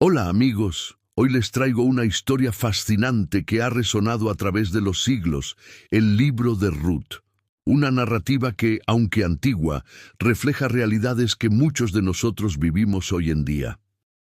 Hola amigos, hoy les traigo una historia fascinante que ha resonado a través de los siglos, el libro de Ruth. Una narrativa que, aunque antigua, refleja realidades que muchos de nosotros vivimos hoy en día.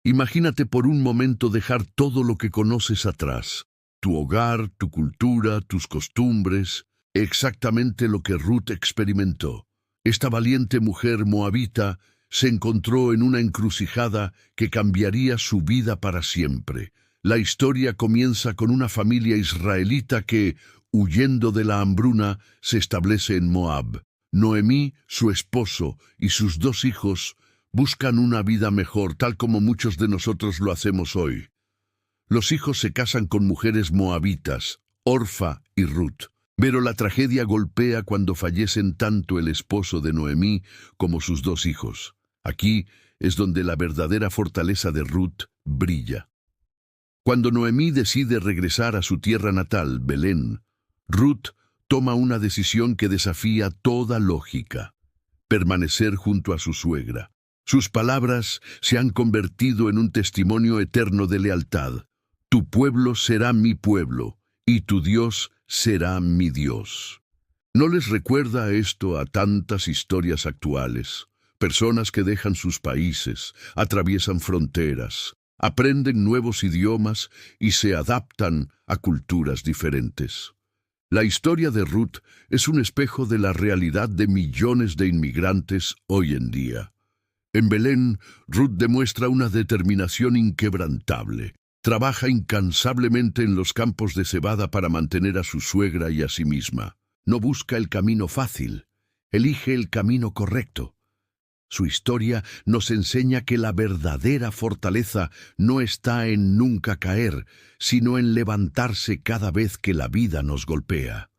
Imagínate por un momento dejar todo lo que conoces atrás, tu hogar, tu cultura, tus costumbres, exactamente lo que Ruth experimentó. Esta valiente mujer moabita se encontró en una encrucijada que cambiaría su vida para siempre. La historia comienza con una familia israelita que, huyendo de la hambruna, se establece en Moab. Noemí, su esposo y sus dos hijos buscan una vida mejor, tal como muchos de nosotros lo hacemos hoy. Los hijos se casan con mujeres moabitas, Orfa y Ruth. Pero la tragedia golpea cuando fallecen tanto el esposo de Noemí como sus dos hijos. Aquí es donde la verdadera fortaleza de Ruth brilla. Cuando Noemí decide regresar a su tierra natal, Belén, Ruth toma una decisión que desafía toda lógica: permanecer junto a su suegra. Sus palabras se han convertido en un testimonio eterno de lealtad. Tu pueblo será mi pueblo, y tu Dios será mi Dios. ¿No les recuerda esto a tantas historias actuales? Personas que dejan sus países, atraviesan fronteras, aprenden nuevos idiomas y se adaptan a culturas diferentes. La historia de Ruth es un espejo de la realidad de millones de inmigrantes hoy en día. En Belén, Ruth demuestra una determinación inquebrantable. Trabaja incansablemente en los campos de cebada para mantener a su suegra y a sí misma. No busca el camino fácil, elige el camino correcto. Su historia nos enseña que la verdadera fortaleza no está en nunca caer, sino en levantarse cada vez que la vida nos golpea.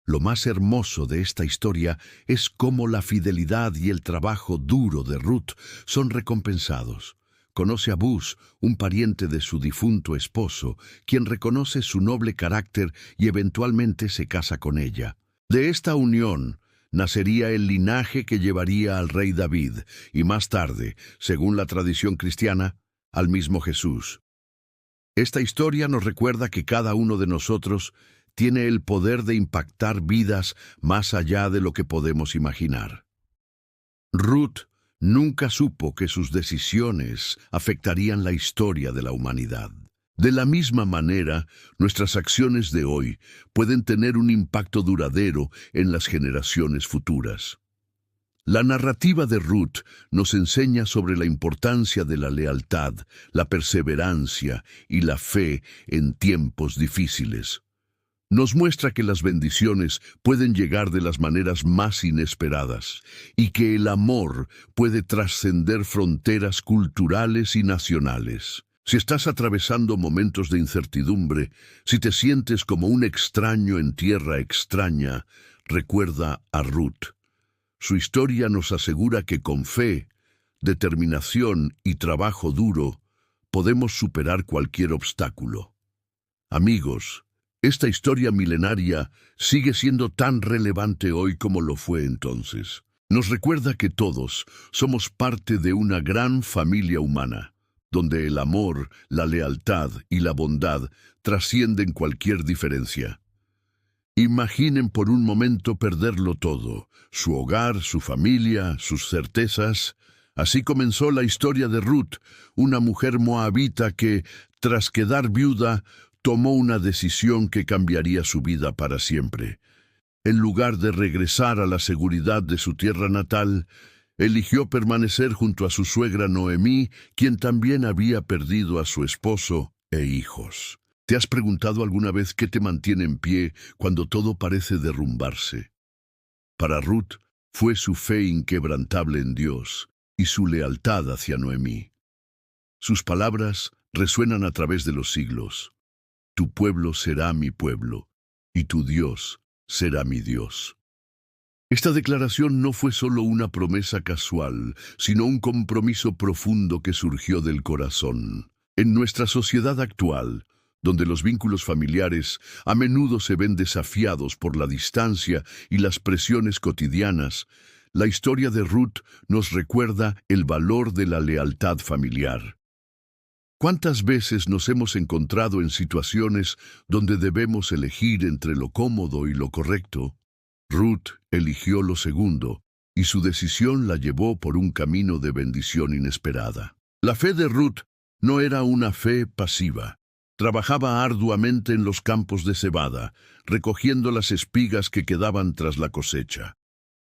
Lo más hermoso de esta historia es cómo la fidelidad y el trabajo duro de Ruth son recompensados. Conoce a Buz, un pariente de su difunto esposo, quien reconoce su noble carácter y eventualmente se casa con ella. De esta unión nacería el linaje que llevaría al rey David y más tarde, según la tradición cristiana, al mismo Jesús. Esta historia nos recuerda que cada uno de nosotros tiene el poder de impactar vidas más allá de lo que podemos imaginar. Ruth nunca supo que sus decisiones afectarían la historia de la humanidad. De la misma manera, nuestras acciones de hoy pueden tener un impacto duradero en las generaciones futuras. La narrativa de Ruth nos enseña sobre la importancia de la lealtad, la perseverancia y la fe en tiempos difíciles. Nos muestra que las bendiciones pueden llegar de las maneras más inesperadas y que el amor puede trascender fronteras culturales y nacionales. Si estás atravesando momentos de incertidumbre, si te sientes como un extraño en tierra extraña, recuerda a Ruth. Su historia nos asegura que con fe, determinación y trabajo duro, podemos superar cualquier obstáculo. Amigos, esta historia milenaria sigue siendo tan relevante hoy como lo fue entonces. Nos recuerda que todos somos parte de una gran familia humana, donde el amor, la lealtad y la bondad trascienden cualquier diferencia. Imaginen por un momento perderlo todo: su hogar, su familia, sus certezas. Así comenzó la historia de Ruth, una mujer moabita que, tras quedar viuda, tomó una decisión que cambiaría su vida para siempre. En lugar de regresar a la seguridad de su tierra natal, eligió permanecer junto a su suegra Noemí, quien también había perdido a su esposo e hijos. ¿Te has preguntado alguna vez qué te mantiene en pie cuando todo parece derrumbarse? Para Ruth fue su fe inquebrantable en Dios y su lealtad hacia Noemí. Sus palabras resuenan a través de los siglos. Tu pueblo será mi pueblo, y tu Dios será mi Dios. Esta declaración no fue solo una promesa casual, sino un compromiso profundo que surgió del corazón. En nuestra sociedad actual, donde los vínculos familiares a menudo se ven desafiados por la distancia y las presiones cotidianas, la historia de Ruth nos recuerda el valor de la lealtad familiar. ¿Cuántas veces nos hemos encontrado en situaciones donde debemos elegir entre lo cómodo y lo correcto? Ruth eligió lo segundo, y su decisión la llevó por un camino de bendición inesperada. La fe de Ruth no era una fe pasiva. Trabajaba arduamente en los campos de cebada, recogiendo las espigas que quedaban tras la cosecha.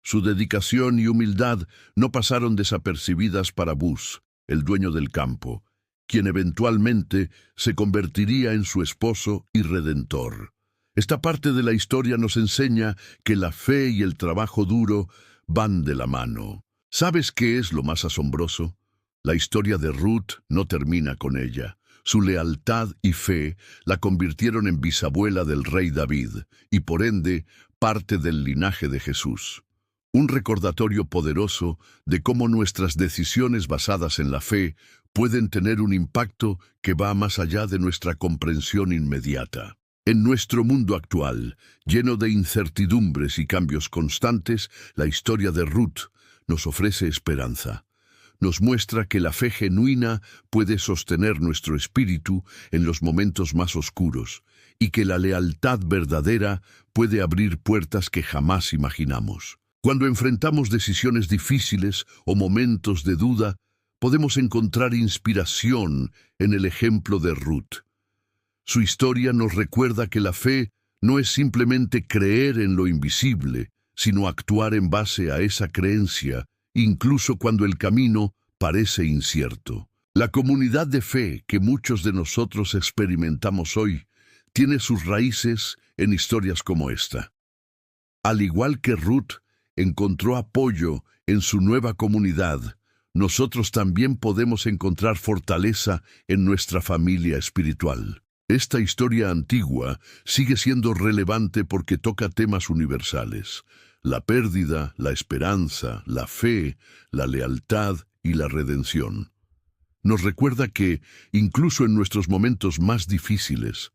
Su dedicación y humildad no pasaron desapercibidas para Buz, el dueño del campo, quien eventualmente se convertiría en su esposo y redentor. Esta parte de la historia nos enseña que la fe y el trabajo duro van de la mano. ¿Sabes qué es lo más asombroso? La historia de Ruth no termina con ella. Su lealtad y fe la convirtieron en bisabuela del rey David y por ende parte del linaje de Jesús. Un recordatorio poderoso de cómo nuestras decisiones basadas en la fe pueden tener un impacto que va más allá de nuestra comprensión inmediata. En nuestro mundo actual, lleno de incertidumbres y cambios constantes, la historia de Ruth nos ofrece esperanza. Nos muestra que la fe genuina puede sostener nuestro espíritu en los momentos más oscuros y que la lealtad verdadera puede abrir puertas que jamás imaginamos. Cuando enfrentamos decisiones difíciles o momentos de duda, podemos encontrar inspiración en el ejemplo de Ruth. Su historia nos recuerda que la fe no es simplemente creer en lo invisible, sino actuar en base a esa creencia, incluso cuando el camino parece incierto. La comunidad de fe que muchos de nosotros experimentamos hoy tiene sus raíces en historias como esta. Al igual que Ruth encontró apoyo en su nueva comunidad, nosotros también podemos encontrar fortaleza en nuestra familia espiritual. Esta historia antigua sigue siendo relevante porque toca temas universales: la pérdida, la esperanza, la fe, la lealtad y la redención. Nos recuerda que, incluso en nuestros momentos más difíciles,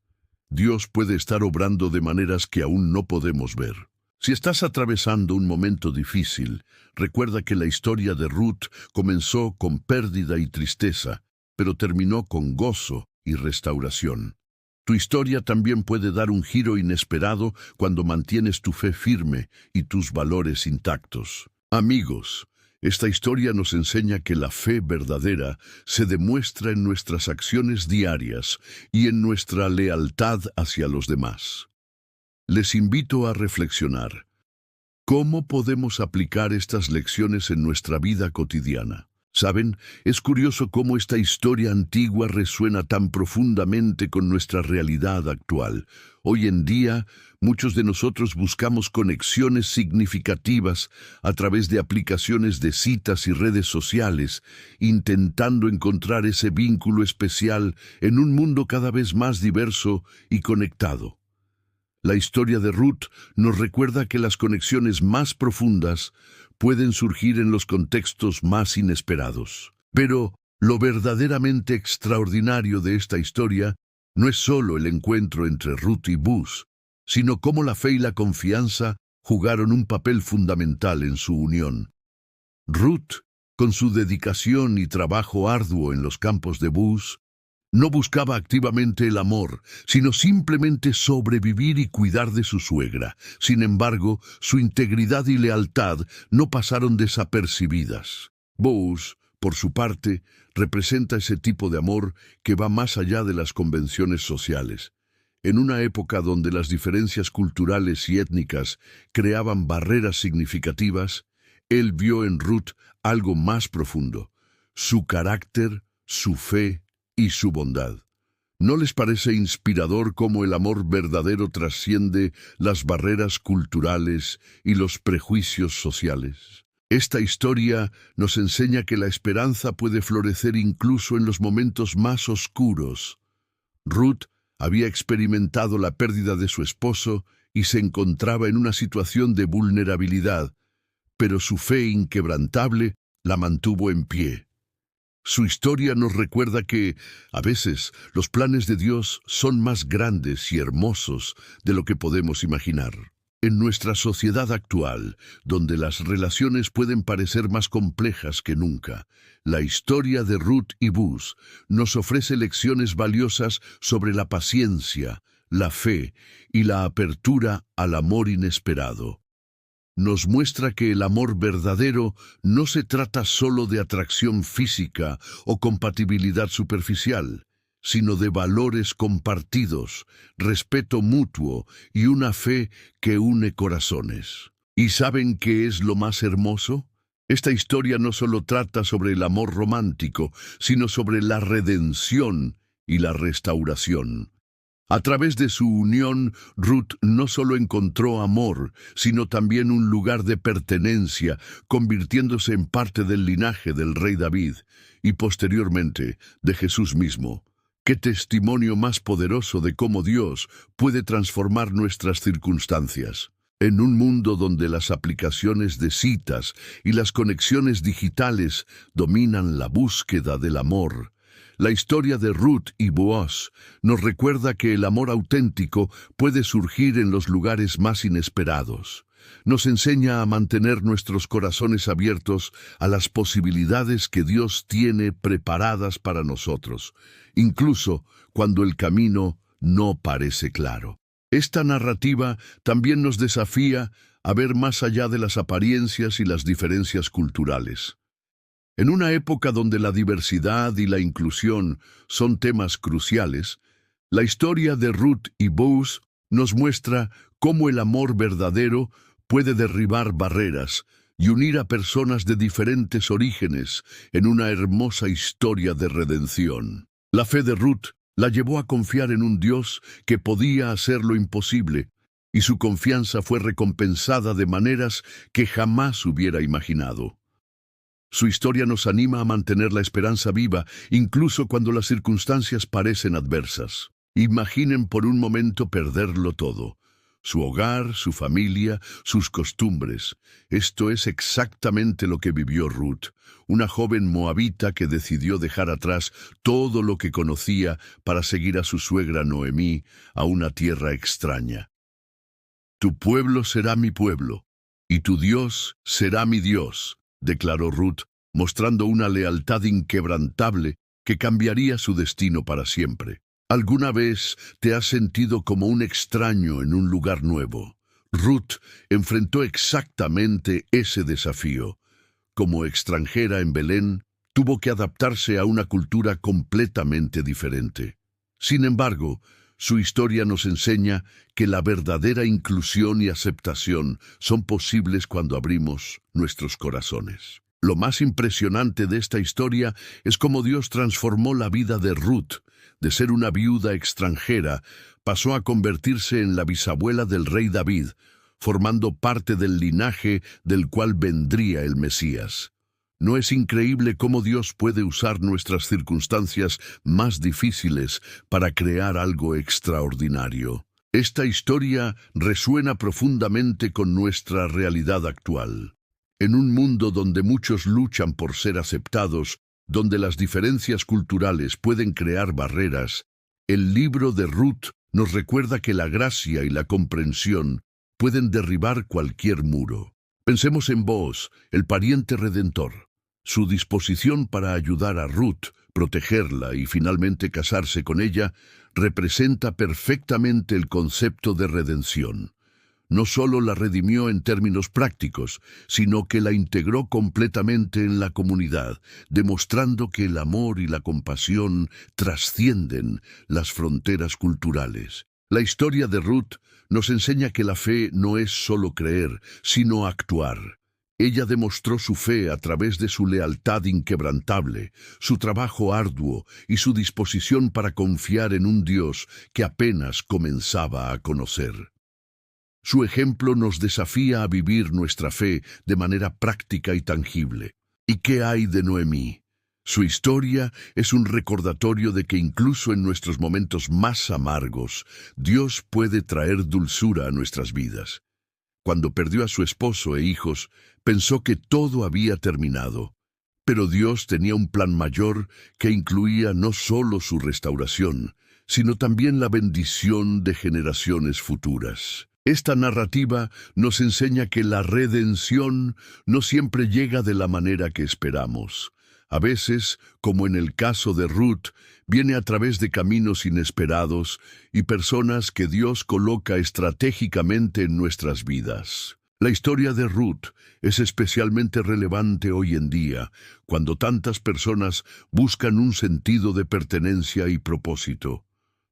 Dios puede estar obrando de maneras que aún no podemos ver. Si estás atravesando un momento difícil, recuerda que la historia de Ruth comenzó con pérdida y tristeza, pero terminó con gozo y restauración. Tu historia también puede dar un giro inesperado cuando mantienes tu fe firme y tus valores intactos. Amigos, esta historia nos enseña que la fe verdadera se demuestra en nuestras acciones diarias y en nuestra lealtad hacia los demás. Les invito a reflexionar. ¿Cómo podemos aplicar estas lecciones en nuestra vida cotidiana? ¿Saben? Es curioso cómo esta historia antigua resuena tan profundamente con nuestra realidad actual. Hoy en día, muchos de nosotros buscamos conexiones significativas a través de aplicaciones de citas y redes sociales, intentando encontrar ese vínculo especial en un mundo cada vez más diverso y conectado. La historia de Ruth nos recuerda que las conexiones más profundas pueden surgir en los contextos más inesperados. Pero lo verdaderamente extraordinario de esta historia no es solo el encuentro entre Ruth y Buz, sino cómo la fe y la confianza jugaron un papel fundamental en su unión. Ruth, con su dedicación y trabajo arduo en los campos de Buz, no buscaba activamente el amor, sino simplemente sobrevivir y cuidar de su suegra. Sin embargo, su integridad y lealtad no pasaron desapercibidas. Buz, por su parte, representa ese tipo de amor que va más allá de las convenciones sociales. En una época donde las diferencias culturales y étnicas creaban barreras significativas, él vio en Ruth algo más profundo: su carácter, su fe y su bondad. ¿No les parece inspirador cómo el amor verdadero trasciende las barreras culturales y los prejuicios sociales? Esta historia nos enseña que la esperanza puede florecer incluso en los momentos más oscuros. Ruth había experimentado la pérdida de su esposo y se encontraba en una situación de vulnerabilidad, pero su fe inquebrantable la mantuvo en pie. Su historia nos recuerda que, a veces, los planes de Dios son más grandes y hermosos de lo que podemos imaginar. En nuestra sociedad actual, donde las relaciones pueden parecer más complejas que nunca, la historia de Ruth y Boaz nos ofrece lecciones valiosas sobre la paciencia, la fe y la apertura al amor inesperado. Nos muestra que el amor verdadero no se trata solo de atracción física o compatibilidad superficial, sino de valores compartidos, respeto mutuo y una fe que une corazones. ¿Y saben qué es lo más hermoso? Esta historia no solo trata sobre el amor romántico, sino sobre la redención y la restauración. A través de su unión, Ruth no solo encontró amor, sino también un lugar de pertenencia, convirtiéndose en parte del linaje del rey David y posteriormente de Jesús mismo. ¡Qué testimonio más poderoso de cómo Dios puede transformar nuestras circunstancias! En un mundo donde las aplicaciones de citas y las conexiones digitales dominan la búsqueda del amor, la historia de Ruth y Boaz nos recuerda que el amor auténtico puede surgir en los lugares más inesperados. Nos enseña a mantener nuestros corazones abiertos a las posibilidades que Dios tiene preparadas para nosotros, incluso cuando el camino no parece claro. Esta narrativa también nos desafía a ver más allá de las apariencias y las diferencias culturales. En una época donde la diversidad y la inclusión son temas cruciales, la historia de Ruth y Boaz nos muestra cómo el amor verdadero puede derribar barreras y unir a personas de diferentes orígenes en una hermosa historia de redención. La fe de Ruth la llevó a confiar en un Dios que podía hacer lo imposible, y su confianza fue recompensada de maneras que jamás hubiera imaginado. Su historia nos anima a mantener la esperanza viva, incluso cuando las circunstancias parecen adversas. Imaginen por un momento perderlo todo: su hogar, su familia, sus costumbres. Esto es exactamente lo que vivió Ruth, una joven moabita que decidió dejar atrás todo lo que conocía para seguir a su suegra Noemí a una tierra extraña. «Tu pueblo será mi pueblo, y tu Dios será mi Dios», declaró Ruth, mostrando una lealtad inquebrantable que cambiaría su destino para siempre. ¿Alguna vez te has sentido como un extraño en un lugar nuevo? Ruth enfrentó exactamente ese desafío. Como extranjera en Belén, tuvo que adaptarse a una cultura completamente diferente. Sin embargo, su historia nos enseña que la verdadera inclusión y aceptación son posibles cuando abrimos nuestros corazones. Lo más impresionante de esta historia es cómo Dios transformó la vida de Ruth. De ser una viuda extranjera, pasó a convertirse en la bisabuela del rey David, formando parte del linaje del cual vendría el Mesías. ¿No es increíble cómo Dios puede usar nuestras circunstancias más difíciles para crear algo extraordinario? Esta historia resuena profundamente con nuestra realidad actual. En un mundo donde muchos luchan por ser aceptados, donde las diferencias culturales pueden crear barreras, el libro de Ruth nos recuerda que la gracia y la comprensión pueden derribar cualquier muro. Pensemos en Boaz, el pariente redentor. Su disposición para ayudar a Ruth, protegerla y finalmente casarse con ella, representa perfectamente el concepto de redención. No solo la redimió en términos prácticos, sino que la integró completamente en la comunidad, demostrando que el amor y la compasión trascienden las fronteras culturales. La historia de Ruth nos enseña que la fe no es solo creer, sino actuar. Ella demostró su fe a través de su lealtad inquebrantable, su trabajo arduo y su disposición para confiar en un Dios que apenas comenzaba a conocer. Su ejemplo nos desafía a vivir nuestra fe de manera práctica y tangible. ¿Y qué hay de Noemí? Su historia es un recordatorio de que incluso en nuestros momentos más amargos, Dios puede traer dulzura a nuestras vidas. Cuando perdió a su esposo e hijos, pensó que todo había terminado. Pero Dios tenía un plan mayor que incluía no solo su restauración, sino también la bendición de generaciones futuras. Esta narrativa nos enseña que la redención no siempre llega de la manera que esperamos. A veces, como en el caso de Ruth, viene a través de caminos inesperados y personas que Dios coloca estratégicamente en nuestras vidas. La historia de Ruth es especialmente relevante hoy en día, cuando tantas personas buscan un sentido de pertenencia y propósito.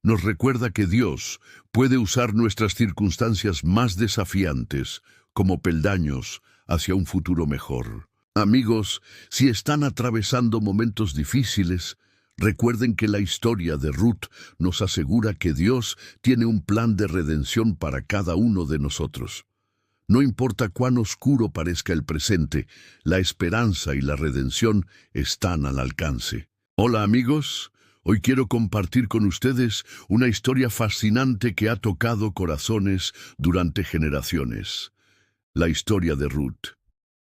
Nos recuerda que Dios puede usar nuestras circunstancias más desafiantes como peldaños hacia un futuro mejor. Amigos, si están atravesando momentos difíciles, recuerden que la historia de Ruth nos asegura que Dios tiene un plan de redención para cada uno de nosotros. No importa cuán oscuro parezca el presente, la esperanza y la redención están al alcance. Hola amigos, hoy quiero compartir con ustedes una historia fascinante que ha tocado corazones durante generaciones. La historia de Ruth.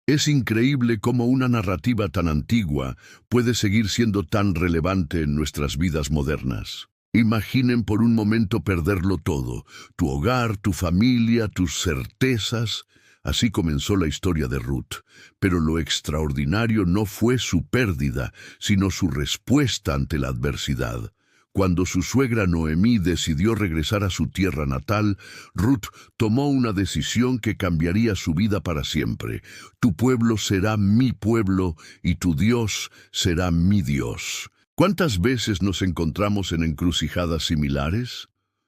Es increíble cómo una narrativa tan antigua puede seguir siendo tan relevante en nuestras vidas modernas. Imaginen por un momento perderlo todo, tu hogar, tu familia, tus certezas. Así comenzó la historia de Ruth, pero lo extraordinario no fue su pérdida, sino su respuesta ante la adversidad. Cuando su suegra Noemí decidió regresar a su tierra natal, Ruth tomó una decisión que cambiaría su vida para siempre. Tu pueblo será mi pueblo y tu Dios será mi Dios. ¿Cuántas veces nos encontramos en encrucijadas similares?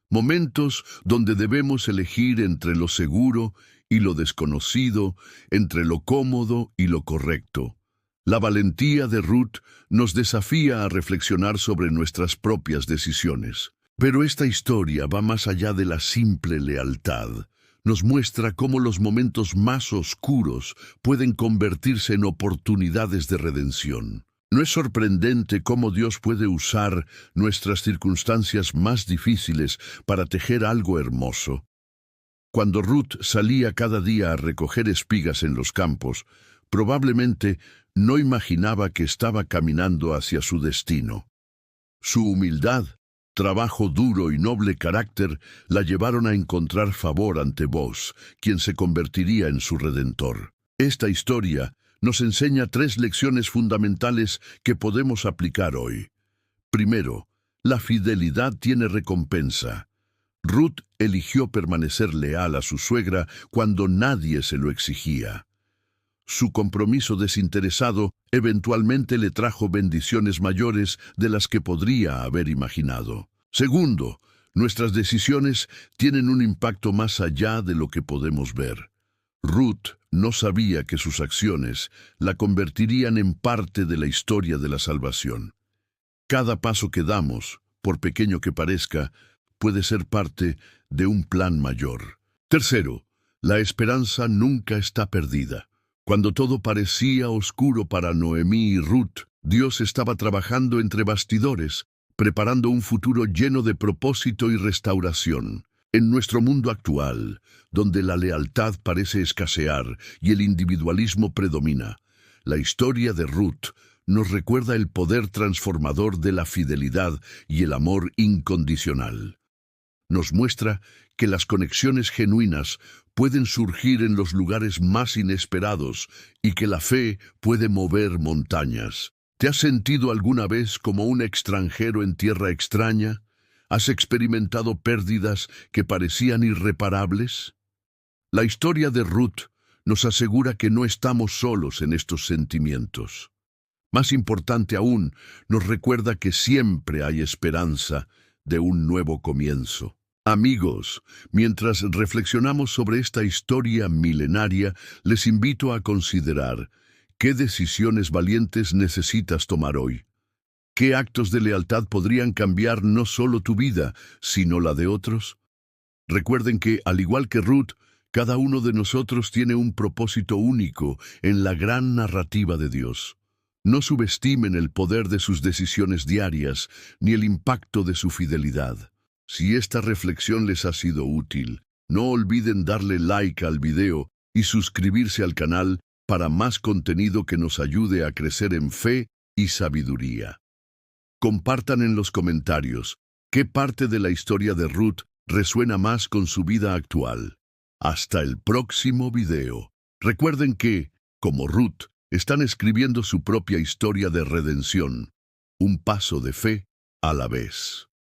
Momentos donde debemos elegir entre lo seguro y lo desconocido, entre lo cómodo y lo correcto. La valentía de Ruth nos desafía a reflexionar sobre nuestras propias decisiones. Pero esta historia va más allá de la simple lealtad. Nos muestra cómo los momentos más oscuros pueden convertirse en oportunidades de redención. ¿No es sorprendente cómo Dios puede usar nuestras circunstancias más difíciles para tejer algo hermoso? Cuando Ruth salía cada día a recoger espigas en los campos, probablemente no imaginaba que estaba caminando hacia su destino. Su humildad, trabajo duro y noble carácter la llevaron a encontrar favor ante Boaz, quien se convertiría en su redentor. Esta historia nos enseña 3 lecciones fundamentales que podemos aplicar hoy. Primero, la fidelidad tiene recompensa. Ruth eligió permanecer leal a su suegra cuando nadie se lo exigía. Su compromiso desinteresado eventualmente le trajo bendiciones mayores de las que podría haber imaginado. Segundo, nuestras decisiones tienen un impacto más allá de lo que podemos ver. Ruth no sabía que sus acciones la convertirían en parte de la historia de la salvación. Cada paso que damos, por pequeño que parezca, puede ser parte de un plan mayor. Tercero, la esperanza nunca está perdida. Cuando todo parecía oscuro para Noemí y Ruth, Dios estaba trabajando entre bastidores, preparando un futuro lleno de propósito y restauración. En nuestro mundo actual, donde la lealtad parece escasear y el individualismo predomina, la historia de Ruth nos recuerda el poder transformador de la fidelidad y el amor incondicional. Nos muestra que las conexiones genuinas pueden surgir en los lugares más inesperados y que la fe puede mover montañas. ¿Te has sentido alguna vez como un extranjero en tierra extraña? ¿Has experimentado pérdidas que parecían irreparables? La historia de Ruth nos asegura que no estamos solos en estos sentimientos. Más importante aún, nos recuerda que siempre hay esperanza de un nuevo comienzo. Amigos, mientras reflexionamos sobre esta historia milenaria, les invito a considerar qué decisiones valientes necesitas tomar hoy. ¿Qué actos de lealtad podrían cambiar no solo tu vida, sino la de otros? Recuerden que, al igual que Ruth, cada uno de nosotros tiene un propósito único en la gran narrativa de Dios. No subestimen el poder de sus decisiones diarias, ni el impacto de su fidelidad. Si esta reflexión les ha sido útil, no olviden darle like al video y suscribirse al canal para más contenido que nos ayude a crecer en fe y sabiduría. Compartan en los comentarios qué parte de la historia de Ruth resuena más con su vida actual. Hasta el próximo video. Recuerden que, como Ruth, están escribiendo su propia historia de redención, un paso de fe a la vez.